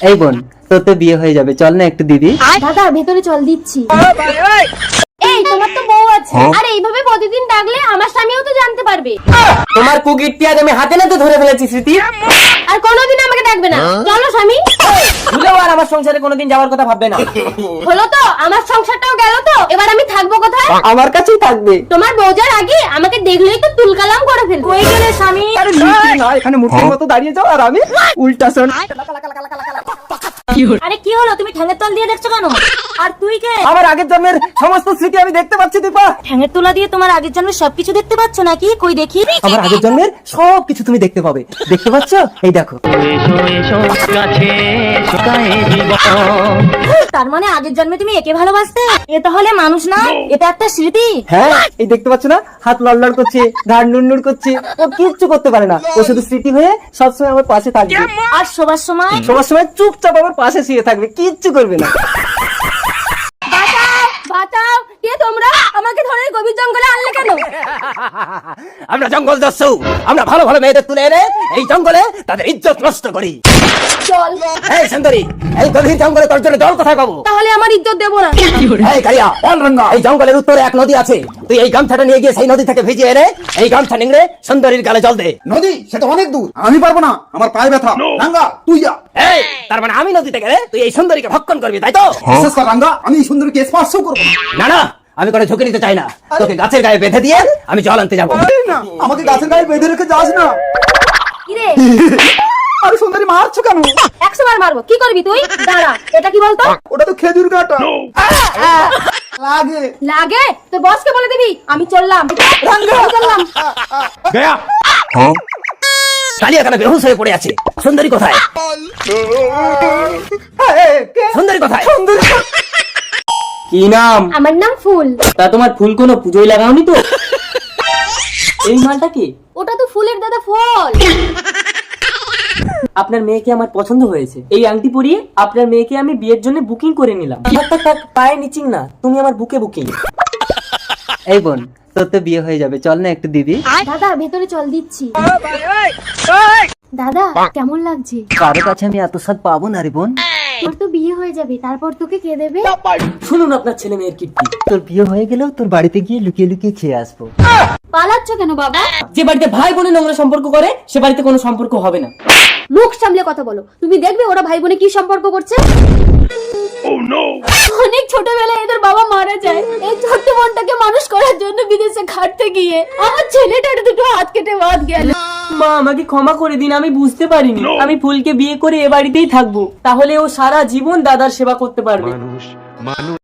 এই বোন, তোর তো বিয়ে হয়ে যাবে, চল না একটু দিদি। দাদা ভেতরে চল দিচ্ছি। এই তোমার তো বউ আছে, আর এইভাবে প্রতিদিন ডাকলে আমার স্বামীও তো জানতে পারবে। তোমার কুকিরটি আজ আমি হাতে নাতে ধরে ফেলেছি স্মৃতি। আর কোনোদিন আমাকে ডাকবে না। চলো স্বামী। ভুলেও আর আমার সংসারে কোনোদিন যাওয়ার কথা ভাববে না। হলো তো, আমার সংসারটাও গেল তো, এবার আমি থাকবো কোথায়? আমার কাছেই থাকবে। তোমার বউ যার আগে আমাকে দেখলেই তো তুলকালাম করে ফেলবে। কই গেলে স্বামী? আরে মিষ্টি না, এখানে মূর্তির মতো দাঁড়িয়ে যাও আর আমি উল্টা শোন। আরে কি হলো, তুমি ঠ্যাঙের তল দিয়ে দেখছো কেন? আর তুই কে? আমার আগের জন্মের সমস্ত স্মৃতি আমি দেখতে পাচ্ছি দীপা। ঠ্যাঙের তোলা দিয়ে তোমার আগের জন্মের সবকিছু দেখতে পাচ্ছ নাকি? কই দেখি। আমার আগের জন্মের সব কিছু তুমি দেখতে পাবে। দেখতে পাচ্ছ? এই দেখো। তার মানে আগের জন্মে তুমি একে ভালোবাসতে? এ তাহলে মানুষ না, এটা একটা স্মৃতি। হ্যাঁ, এই দেখতে পাচ্ছ না, হাত লড়লড় করছে, ঘাড় নুড়নুড় করছে, ও কিচ্ছু করতে পারে না। ও শুধু স্মৃতি হয়ে সবসময় আমার পাশে থাকবে। আর শোবার সময় সবার সময় চুপচাপ আমার পাশে শুয়ে থাকবে, কিচ্ছু করবে না। বাঁচাও, বাঁচাও, কে তোমরা? আমাকে ধরে এই গভীর জঙ্গলে আনলে কেন? আমরা জঙ্গল দস্যু, আমরা ভালো ভালো মেয়েদের তুলে এনে এই জঙ্গলে তাদের ইজ্জত নষ্ট করি। চল। এই সুন্দরী, এই গভীর জঙ্গলে তোর জন্য জল কোথায় পাবো? তাহলে আমার ইজ্জত দেবো না। এই কালিয়া, এই জঙ্গলের উত্তরে এক নদী আছে, তুই এই গামছাটা নিয়ে গিয়ে সেই নদী থেকে ভিজিয়ে এনে এই গামছা নিংড়ে সুন্দরীর গালে জল দে। নদী সেটা অনেক দূর, আমি পারবো না, আমার পায়ে ব্যথা। রাঙ্গা তুই যা। এই, তার মানে আমি নদীতে গেলে তুই এই সুন্দরীকে ভক্ষণ করবি, তাই তো? বিশেষ কর রাঙ্গা, আমি এই সুন্দরীকে স্পর্শও করবো না। না না, আমি কোনো ঝুঁকি নিতে চাই না। তোকে গাছের গায়ে বেঁধে দিয়ে আমি জল আনতে যাবো। না, আমাকে গাছের গায়ে বেঁধে রেখে যাস না। কিরে, আরে সুন্দরী মারছো কেন? 100 বার মারবো। কি করবি তুই? দাঁড়া, এটা কি বলতো? ওটা তো খেজুর কাটা। লাগে। লাগে? তোর বসকে বলে দিবি আমি চললাম। আমি চললাম। কালিয়া কেন বেহুশ হয়ে পড়ে আছে? সুন্দরী কোথায়? সুন্দরী কোথায়? কি নাম? আমার নাম ফুল। তা তোমার ফুল কোনো পুজোয় লাগাওনি তো? এই মালটা কি? ওটা তো ফুলের দাদা ফল। আপনার মেয়েকে আমার পছন্দ হয়েছে। এই আংটি পরিয়ে আপনার মেয়েকে আমি বিয়ের জন্য বুকিং করে নিলাম। থাক, পায়ে নিচিং না, তুমি আমার বুকে বুকিং। এই বোন, তোর তো বিয়ে হয়ে যাবে, চল না একটু দিদি। দাদা ভেতরে চল দিচ্ছি। দাদা কেমন লাগছে? কারো কাছে আমি এত স্বাদ পাবো না রে বোন। তোর তো বিয়ে হয়ে যাবে, তারপর তোকে কে দেবে? শুনুন আপনার ছেলে মেয়ের কীর্তি। তোর বিয়ে হয়ে গেলেও তোর বাড়িতে গিয়ে লুকিয়ে লুকিয়ে খেয়ে আসবো। পালাচ্ছ কেন বাবা? যে বাড়িতে ভাই বোনে নোংরা সম্পর্ক করে সে বাড়িতে কোনো সম্পর্ক হবে না। মুখ সামলে কথা বলো। তুমি দেখবে ওরা ভাই বোনে কি সম্পর্ক করছে। অনেক ছোটবেলায় এদের বাবা মারা যায়। এই ছোট্ট বোনটাকে মানুষ করার জন্য বিদেশে খাটতে গিয়ে আমার ছেলেটার দুটো হাত কেটে বাদ গেল। মা, আমাকে ক্ষমা করে দিন, আমি বুঝতে পারিনি। আমি ফুলকে বিয়ে করে এ বাড়িতেই থাকবো, তাহলে ও সারা জীবন দাদার সেবা করতে পারবে।